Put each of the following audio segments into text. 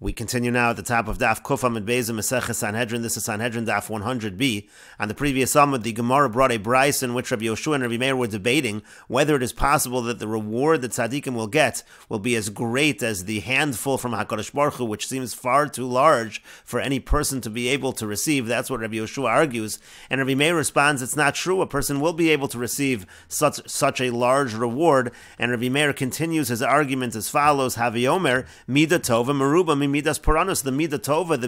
We continue now at the top of Daf 100b Mesechet Sanhedrin. This is Sanhedrin Daf 100b. On the previous Talmud, the Gemara brought a brayso in which Rabbi Yoshua and Rabbi Meir were debating whether it is possible that the reward that tzaddikim will get will be as great as the handful from HaKadosh Baruch Hu, which seems far too large for any person to be able to receive. That's what Rabbi Yoshua argues. And Rabbi Meir responds, it's not true. A person will be able to receive such a large reward. And Rabbi Meir continues his argument as follows: Haviomer Mida Tova Meruba Midas Paranus. The Mida Tova,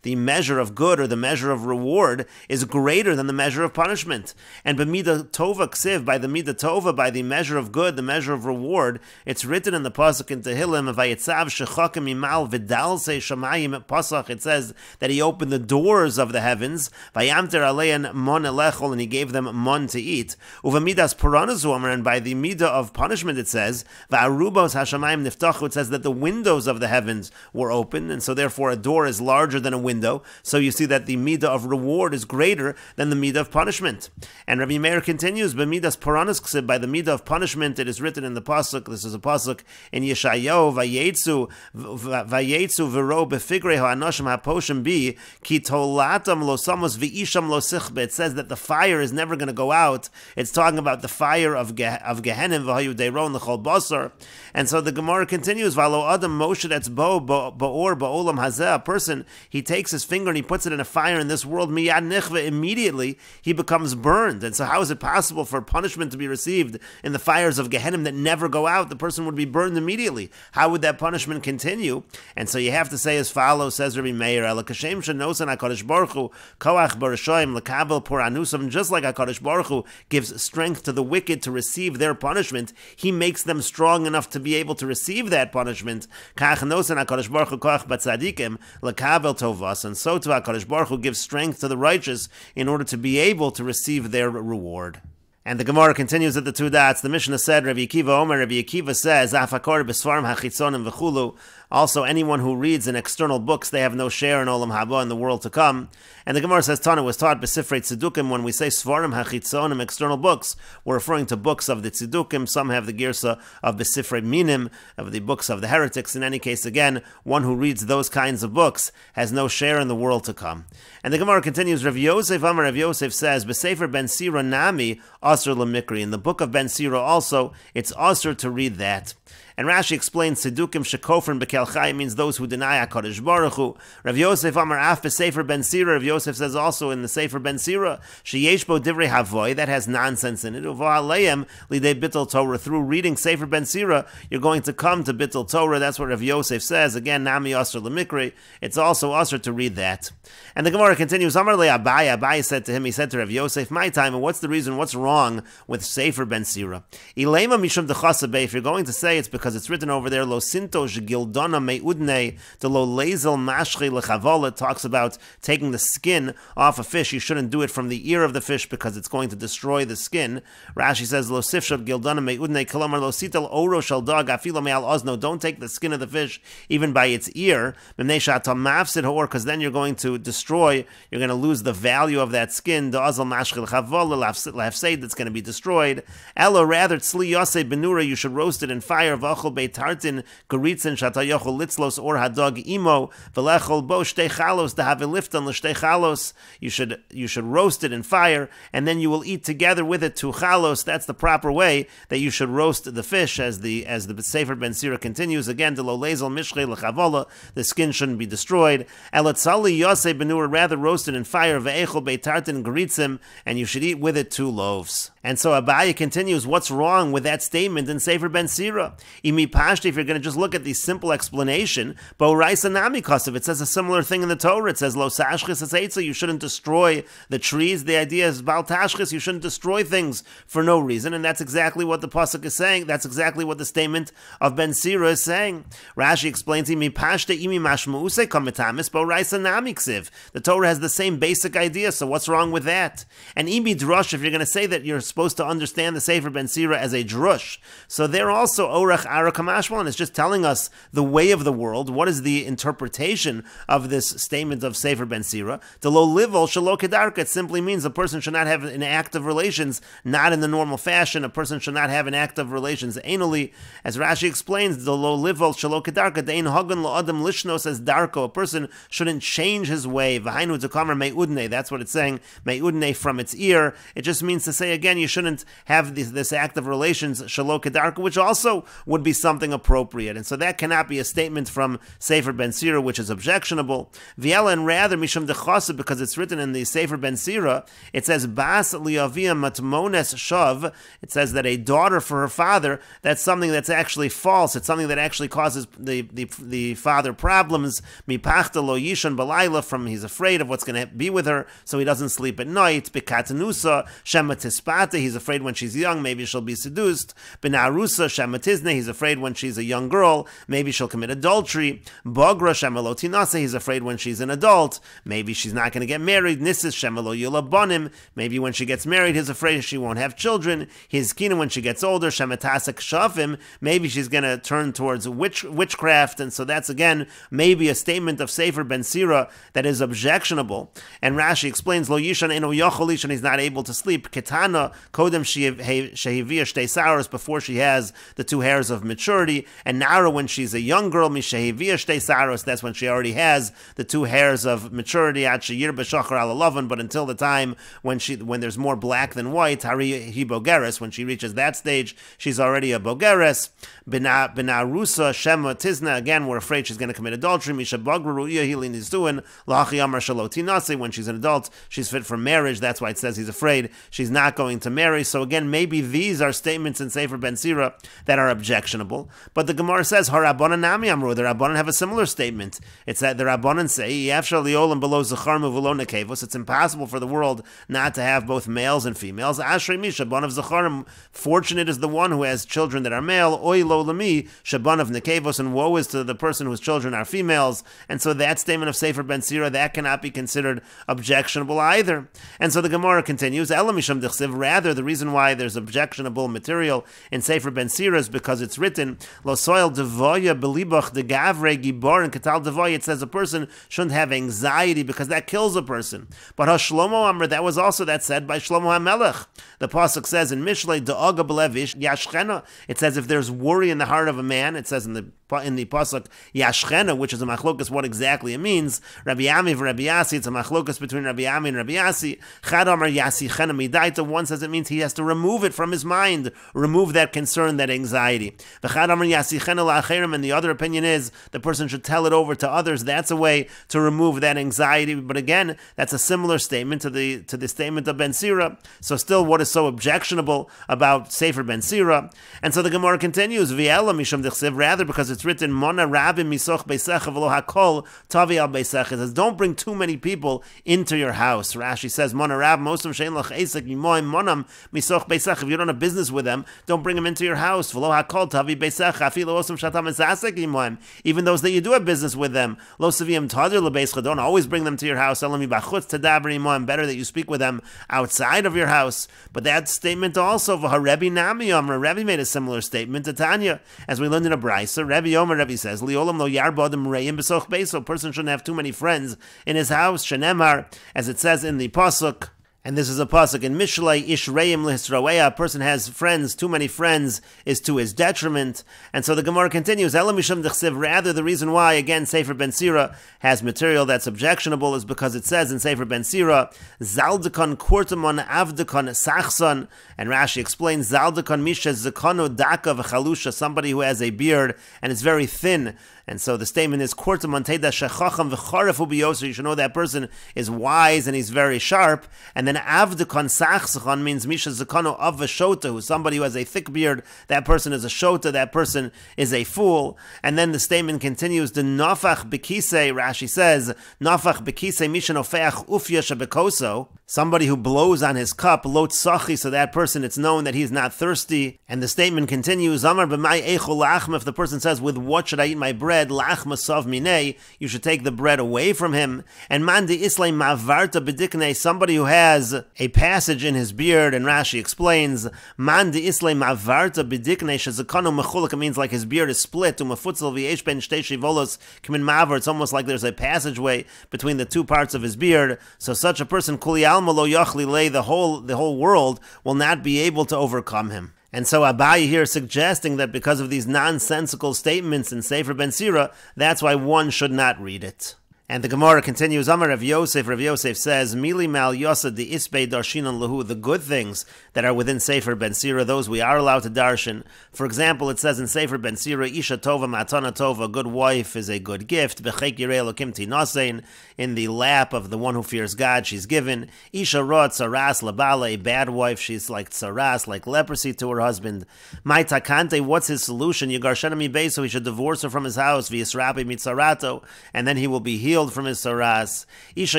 the measure of good or the measure of reward, is greater than the measure of punishment. And B'Mida Tova Ksiv, by the Mida Tova, by the measure of good, the measure of reward, it's written in the pasuk in Tehillim, Vayetzav Shechakim Imal Vidalse Shamayim Pasach. It says that he opened the doors of the heavens, Vayamter Alein Mon Elechol, and he gave them mon to eat. Uvamidas Paranus Omer, and by the Mida of punishment, it says Va'arubos Hashamayim Niftachu. It says that the windows of the heavens were open, and so therefore a door is larger than a window. So you see that the midah of reward is greater than the midah of punishment. And Rabbi Meir continues, "B'midas paranus ksib," by the midah of punishment, it is written in the pasuk. This is a pasuk in Yeshayahu, "Vayetzu v'ro befigre ha'anoshim ha'poshim bi ki tolatam lo samos v'isham lo sichbe." It says that the fire is never going to go out. It's talking about the fire of Gehenim v'hayu deiron l'chol basar. And so the Gemara continues, "V'alo adam Moshe that's bo ba'or ba'olam hazeh." A person, he takes his finger and he puts it in a fire in this world, miyad nichve, immediately he becomes burned. And so how is it possible for punishment to be received in the fires of Gehenim that never go out? The person would be burned immediately. How would that punishment continue? And so you have to say as follows, says Rabbi Meir, Ela kashem shenosan HaKadosh Baruch Hu koach barashoim lekabel por anusam. Just like HaKadosh Baruch Hu gives strength to the wicked to receive their punishment, he makes them strong enough to be able to receive that punishment. Kach nosan HaKadosh Baruch Hu koach batzadikim lekabel tovas. And so to HaKadosh Baruch Hu gives strength to the righteous in order to be able to receive their reward. And the Gemara continues at the two dots. The Mishnah said, Rabbi Akiva Omer, Rabbi Akiva says, Afakor b'sfarim hachitzonim v'chulu. Also, anyone who reads in external books, they have no share in Olam Haba, in the world to come. And the Gemara says, Tana was taught b'sifrei tzedukim. When we say svarim hachitzonim, external books, we're referring to books of the tzedukim. Some have the girsa of b'sifrei minim, of the books of the heretics. In any case, again, one who reads those kinds of books has no share in the world to come. And the Gemara continues, Rav Yosef Amar, Rav Yosef says, B'sefer ben Sira nami asur lemikri. In the book of Ben Sira also, it's asur to read that. And Rashi explains, Sedukim shekofrin bekel chai means those who deny HaKadosh Baruch Hu. Rav Yosef Amar af b'sefer ben Sira. Rav Yosef says also in the Sefer ben Sira, sheyesh bo divrei havoy, that has nonsense in it. Uva aleim lidei bittul Torah. Through reading Sefer ben Sira, you're going to come to bittul Torah. That's what Rav Yosef says. Again, nami asur lemikri. It's also asur to read that. And the Gemara continues, Amar le Abaye. Abaye said to him, he said to Rav Yosef, my time, and what's the reason? What's wrong with Sefer ben Sira? Ilema mishum dechasabe. If you're going to say it's because it's written over there, lo sinto gildana meudne, the lo lezel mashchi lechavol. It talks about taking the skin off a fish. You shouldn't do it from the ear of the fish because it's going to destroy the skin. Rashi says lo sifshad gildana meudne kalomar lo sitel oro shal dog afilo me'al ozno. Don't take the skin of the fish even by its ear, because then you're going to destroy. You're going to lose the value of that skin. The azal mashchi lechavol lafseid, that's going to be destroyed. Elo rather tzli yosei benura. You should roast it in fire. Tartin geritzen shatayochol litzlos or hadog imo velechol bo shtei chalos dahaviliftan l'shtei chalos. You should roast it in fire, and then you will eat together with it two chalos. That's the proper way that you should roast the fish, as the Sefer ben Sira continues. Again, de lo lezel mishchei l'chavola, the skin shouldn't be destroyed. Elatzali yosei benur, rather roast it in fire. Ve'echol beitartin geritzim, and you should eat with it 2 loaves. And so Abaye continues, what's wrong with that statement in Sefer ben Sira? Imi pashti, if you're going to just look at the simple explanation, bo raisa nami kasav, it says a similar thing in the Torah. It says lo sashchis eseitza, you shouldn't destroy the trees. The idea is bal tashchis, you shouldn't destroy things for no reason, and that's exactly what the pasuk is saying. That's exactly what the statement of Ben Sira is saying. Rashi explains, imi pashti imi mashmuuse kamitamis bo raisa nami ksiv. The Torah has the same basic idea, so what's wrong with that? And imi drush, if you're going to say that you're supposed to understand the Sefer ben Sira as a drush, so there also orach ara kamashmal, and it's just telling us the way of the world. What is the interpretation of this statement of Sefer Ben Sira? The lo livol shelo kedarka. It simply means a person should not have an act of relations not in the normal fashion. A person should not have an act of relations anally. As Rashi explains, the lo livol shelo kedarka dein hagan lo adam lishnos as darko. A person shouldn't change his way. V'hainu d'kamer me'udne. That's what it's saying. Me'udne, from its ear. It just means to say again, you shouldn't have this act of relations shelo kedarka, which also would be something appropriate. And so that cannot be a statement from Sefer Ben Sira, which is objectionable. V'yela, and rather mishum dechasa, because it's written in the Sefer Ben Sira, it says bas liavia matmones shav. It says that a daughter for her father, that's something that's actually false. It's something that actually causes the father problems. Mipachta lo yishon balayla, from he's afraid of what's going to be with her, so he doesn't sleep at night. Bikatanusa shema tispata, he's afraid when she's young, maybe she'll be seduced. Benarusa shema tizne, he's afraid when she's a young girl, maybe she'll commit adultery. Bogra shema lo tinasa, he's afraid when she's an adult, maybe she's not going to get married. Nisis shema lo yulabonim, maybe when she gets married, he's afraid she won't have children. Hizkina, when she gets older, shema tasak shafim, maybe she's going to turn towards witchcraft. And so that's again maybe a statement of Sefer Ben Sira that is objectionable. And Rashi explains, lo yishan eno yochol yishan, he's not able to sleep. Ketana kodem shehivia shtei saros, before she has the 2 hairs of maturity. And Nara, when she's a young girl, mishehivia shtei saros, that's when she already has the 2 hairs of maturity. At sheyir b'shachar alavan, but until the time when there's more black than white, hari hi bogeres, when she reaches that stage, she's already a bogeres. Benarusa shema tizna, again we're afraid she's going to commit adultery. Misha bagru hilin is doing lachi amar shalotinase, when she's an adult, she's fit for marriage. That's why it says he's afraid she's not going to marry. So again, maybe these are statements in Sefer Ben Sira that are objectionable. But the Gemara says harabanan nami amru, the Rabbanan have a similar statement. It's that the Rabbanan say yafshal liolam below zacharmu v'lo nekevos, it's impossible for the world not to have both males and females. Ashrei mi shaban of zacharim, fortunate is the one who has children that are male. Oy lo lami shaban of nekevos, and woe is to the person whose children are females. And so that statement of Sefer Ben Sira, that cannot be considered objectionable either. And so the Gemara continues, Ela misham dichsiv, rather the reason why there's objectionable material in Sefer Ben Sira is because it's written lo soil devoya belibach de gavre gibor and katal devoya. It says a person shouldn't have anxiety because that kills a person. But Shlomo Amr, that said by Shlomo HaMelech. The pasuk says in Mishlei de'aga b'levish yashchena. It says if there's worry in the heart of a man, it says in the pasuk yashchena, which is a machlokas what exactly it means. Rabbi Ami and Rabbi Yasi, it's a machlokas between Rabbi Ami and Rabbi Yasi. Chad Amar Yasi chena midaita. One says it means he has to remove it from his mind, remove that concern, that anxiety. V'chad Amar Yasi chena la'acherim, and the other opinion is the person should tell it over to others. That's a way to remove that anxiety. But again, that's a similar statement to the statement of Ben Sira. So still, what is so objectionable about Sefer Ben Sira? And so the Gemara continues, V'yela mishum dichsiv, rather because it's written, Mona rabim misoch beisecha v'lo hakol tavi al beisecha. It says, don't bring too many people into your house. Rashi says, Mona rab mosam shein lach esek mimoim monam misoch beisecha. If you don't have business with them, don't bring them into your house. V'lo hakol tavi beisecha afilo osam shatam esasek mimoim. Even those that you do have business with them, lo saviyim tadir lebeischa. Don't always bring them to your house. Elami bachutz tadaber mimoim. Better that you speak with them outside of your house. But that statement also, Rebbe Nami Omer, Rebbe made a similar statement to Tanya, as we learned in a brisa. Rebbe Omer, Rebbe says, Liolam lo yarbodim reim besoch beis. A person shouldn't have too many friends in his house. Shenemar, as it says in the pasuk. And this is a pasuk in Mishlei, Ishreim Lihisraweya, a person has friends, too many friends is to his detriment. And so the Gemara continues, Ela Misham Dechsiv, rather the reason why, again, Sefer Ben Sira has material that's objectionable is because it says in Sefer Ben Sira, Zaldekon Kurtamon Avdekon Sachson, and Rashi explains, Zaldekon Misha Zekonu Daka V'chalusha, somebody who has a beard and is very thin. And so the statement is, Kurtamon Teda Shechacham V'chorefu Biyoser, you should know that person is wise and he's very sharp. And then Avdekon Sachson means Misha Zekonu of V'shota, who's somebody who has a thick beard, that person is a shota, that person is a fool. And then the statement continues, the Nafach Bekise, Rashi says, Nafach Bekise Misha Nofeach Ufya Shebekoso, somebody who blows on his cup, Lot Sachi, so that person, it's known that he's not thirsty. And the statement continues, Amar b'mai echol lachem, if the person says, with what should I eat my bread? bread, lach masav minei, you should take the bread away from him. And mandi islay mavarta bedikne, somebody who has a passage in his beard, and Rashi explains, mandi islay mavarta bedikne shezakanu mechulak, it means like his beard is split, umafutzel v'yesh ben shtei shivolos kimin mavar, it's almost like there's a passageway between the two parts of his beard. So such a person, kuli alma lo yachli lei, the whole world will not be able to overcome him. And so Abaye here is suggesting that because of these nonsensical statements in Sefer Ben Sira, that's why one should not read it. And the Gemara continues, Amar Rav Yosef says, Mili mal yosa di isbei darshinan lahu, the good things that are within Sefer Ben Sira, those we are allowed to darshan. For example, it says in Sefer Ben Sira, Isha tova matana tova, a good wife is a good gift, b'chek yirei elokim tinasein, in the lap of the one who fears God she's given. Isha ra tzaras labala, a bad wife, she's like tzaras, like leprosy to her husband. Mai takante, what's his solution? Yigarshana mi beiso, he should divorce her from his house, v'yisrapi mitzarato, and then he will be healed from his saras. Isha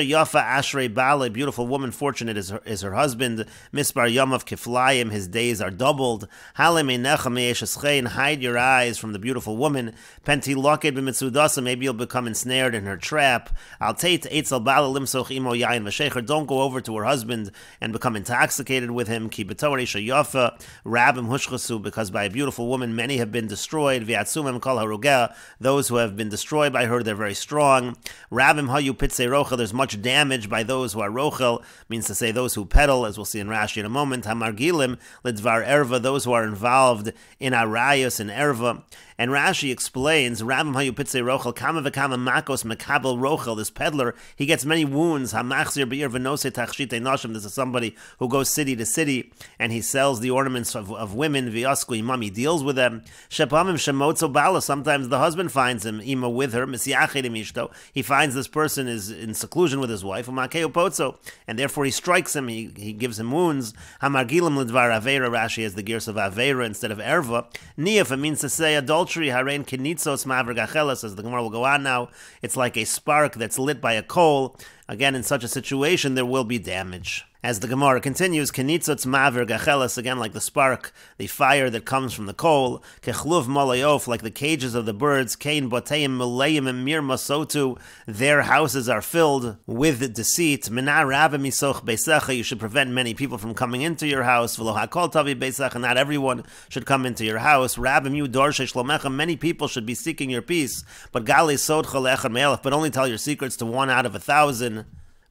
yafa ashrei bala, a beautiful woman, fortunate is her husband. Misbar yamav kiflayim, his days are doubled. Halem einecha me'esheschein, hide your eyes from the beautiful woman. Penti loked b'mitzudasa, maybe you'll become ensnared in her trap. Al teit eitzel bala limsoch imo yain v'shecher, don't go over to her husband and become intoxicated with him. Ki b'tor isha yafa rabim hushchasu, because by a beautiful woman many have been destroyed. V'atzumem kol harugeh, those who have been destroyed by her, they're very strong. Rabim hayu pitzei rochel, there's much damage by those who are rochel, means to say those who peddle, as we'll see in Rashi in a moment. Hamargilim lidvar erva, those who are involved in arayos and erva. And Rashi explains, Rabim hayu pitzei rochel, kama v'kama makos mekabel rochel, this peddler, he gets many wounds. Hamachzir be'ir v'nosei tachshitei nashim, this is somebody who goes city to city, and he sells the ornaments of women, v'yasku imam, he deals with them. Shepamim shemotzo bala, sometimes the husband finds him, ima with her, misyached imishto, he finds this person is in seclusion with his wife, and therefore he strikes him, he gives him wounds. Hamargilim lidvar aveira, Rashi has the gears of aveira instead of erva. Niyaf, it means to say adultery, harein kinitzos maver gachelas, as the Gemara will go on now, it's like a spark that's lit by a coal. Again, in such a situation, there will be damage. As the Gemara continues, Kenitzotz maver gachelas, again like the spark, the fire that comes from the coal, kechluv malayof, like the cages of the birds, kein boteim milayim emir masotu, their houses are filled with deceit. Mina rabba misoch beisacha, you should prevent many people from coming into your house. V'lo hakol tavi beisacha, not everyone should come into your house. Rabbim yu dorshe shlomecha, many people should be seeking your peace. But gali sodcha lecha me'elef, but only tell your secrets to 1 out of 1,000.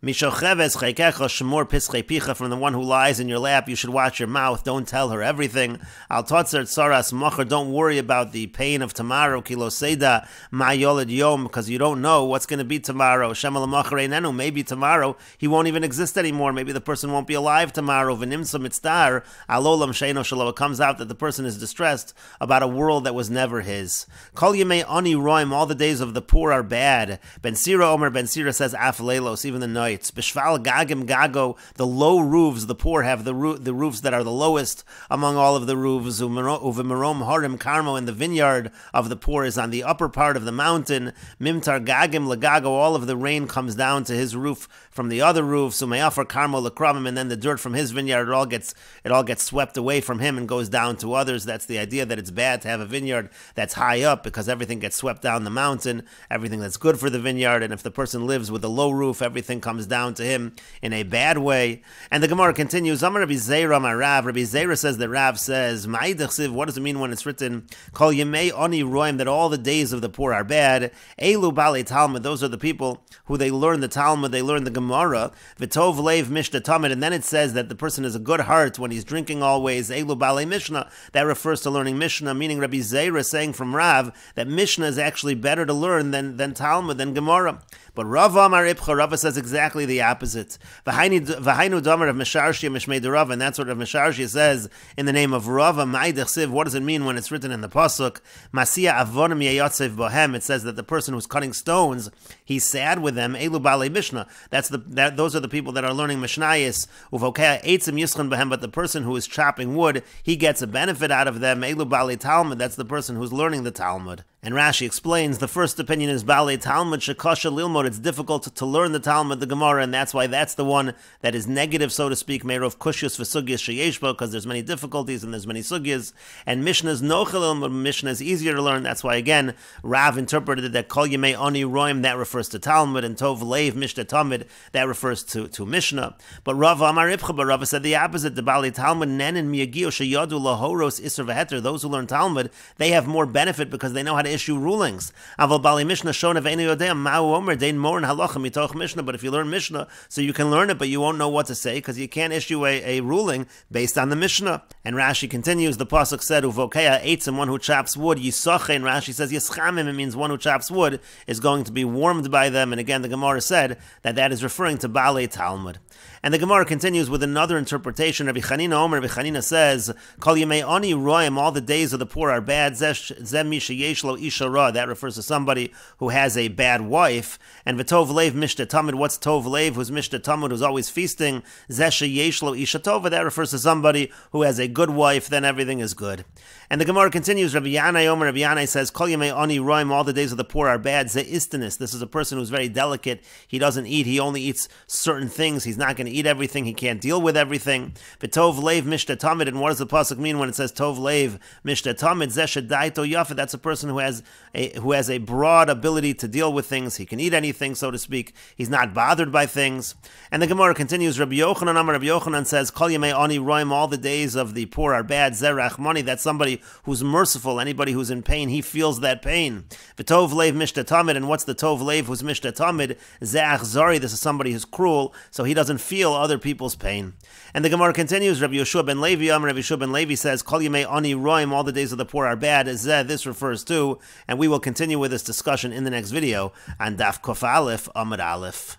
Mishocheves chaykecha shmor pischei picha, from the one who lies in your lap, you should watch your mouth, don't tell her everything. Al totzer tsaras mocher, don't worry about the pain of tomorrow, kilo seda ma yoled yom, because you don't know what's going to be tomorrow. Shemal mocher einenu, maybe tomorrow he won't even exist anymore, maybe the person won't be alive tomorrow. V'nimsa mitzdar alolam sheino shelo, it comes out that the person is distressed about a world that was never his. Kol yemei ani roim, all the days of the poor are bad. Ben Sira Omer, Ben Sira says af leilos, even the night. Bishval gagim gago, the low roofs, the poor have the roofs that are the lowest among all of the roofs. Uvimarom harim karmo, in the vineyard of the poor is on the upper part of the mountain. Mimtar gagim lagago, all of the rain comes down to his roof from the other roofs. Umayafar karmo lakramim, and then the dirt from his vineyard, it all gets swept away from him and goes down to others. That's the idea, that it's bad to have a vineyard that's high up, because everything gets swept down the mountain, everything that's good for the vineyard. And if the person lives with a low roof, everything comes down to him in a bad way. And the Gemara continues, Amar Rabbi Zeira my Rav, Rabbi Zeira says that Rav says, what does it mean when it's written, Kol Yemei Oni Roim, that all the days of the poor are bad? Elu Bali Talmud, those are the people who they learn the Talmud, they learn the Gemara, V'tov Leiv Mishta Tamid, and then it says that the person has a good heart when he's drinking always. Elu Bali Mishnah, that refers to learning Mishnah, meaning Rabbi Zeira saying from Rav that Mishnah is actually better to learn than Talmud, than Gemara. But Rav Amar Ibcha, Rav says exactly the opposite. V'hainu damar of Mesharshia Mishmei de Rav, and that's what Rav Mesharshia says in the name of Rav. What does it mean when it's written in the pasuk? Masia avonim yeyotzev bohem. It says that the person who's cutting stones, he's sad with them. Elu balei Mishnah. Those are the people that are learning Mishnayis. Uvokea eitzim yischon bohem. But the person who is chopping wood, he gets a benefit out of them. Elu balei Talmud. That's the person who's learning the Talmud. And Rashi explains, the first opinion is Balei Talmud Shekasha Lilmod. It's difficult to learn the Talmud, the Gemara, and that's why that's the one that is negative, so to speak, Meirov Kushus V'Sugyas Sheyeshbo, because there's many difficulties and there's many sugyas. And Mishnah's Nochel Lilmod, Mishnah is easier to learn. That's why, again, Rav interpreted it that Kol Yemei Ani Roim, that refers to Talmud, and Tov Leiv Mishnah Tamid, that refers to Mishnah. But Rav Amar Ibcha, but Rav said the opposite. The Balei Talmud Nen and Miyagio Sheyadu Lahoros Isser V'Heter. Those who learn Talmud, they have more benefit because they know how to issue rulings. Aval Bali Mishnah Shona Ve'enu Yodei Ma'u Omer Dein Morin Halacha Mitoch Mishnah. But if you learn Mishnah, so you can learn it, but you won't know what to say because you can't issue a ruling based on the Mishnah. And Rashi continues. The pasuk said, "Uvokea eitzim," one who chops wood. Yisache, and Rashi says Yischamim. It means one who chops wood is going to be warmed by them. And again, the Gemara said that is referring to Balei Talmud. And the Gemara continues with another interpretation. Rabbi Chanina Omer, Rabbi Chanina says, Kol Yemei Ani Roim, all the days of the poor are bad. Zem Misha Yeshlo Isha Ra, that refers to somebody who has a bad wife. And V'tov Leiv Mishta Tamid, what's Tov Leiv, who's Mishta Tamid, who's always feasting? Zesha Yeshlo Isha Tova, that refers to somebody who has a good wife, then everything is good. And the Gemara continues, Rabbi Yanai Omer, Rabbi Yanai says, Kol Yemei Ani Roim, all the days of the poor are bad. Ze Istanis, this is a person who's very delicate. He doesn't eat, he only eats certain things. He's not going to eat everything, he can't deal with everything. V'tov Leiv Mishta Tamid, and what does the pasuk mean when it says Tov Leiv Mishta Tamid? Zesha Daito Yafa, that's a person who has a broad ability to deal with things. He can eat anything, so to speak. He's not bothered by things. And the Gemara continues, Rabbi Yochanan Amar, Rabbi Yochanan says, Kol Yemei Ani Roim, all the days of the poor are bad. Zerach Mani, that's somebody who's merciful. Anybody who's in pain, he feels that pain. V'tov Leiv Mishta Tamid, and what's the Tov Leiv who's Mishta Tamid? Ze'ach Zari, this is somebody who's cruel, so he doesn't feel other people's pain. And the Gemara continues, Rabbi Yeshua ben Levi Amar, Rabbi Yeshua ben Levi says, Kol Yemei Ani Roim, all the days of the poor are bad. Zeh, this refers to, and we will continue with this discussion in the next video on Daf Kof Aleph Amud Aleph.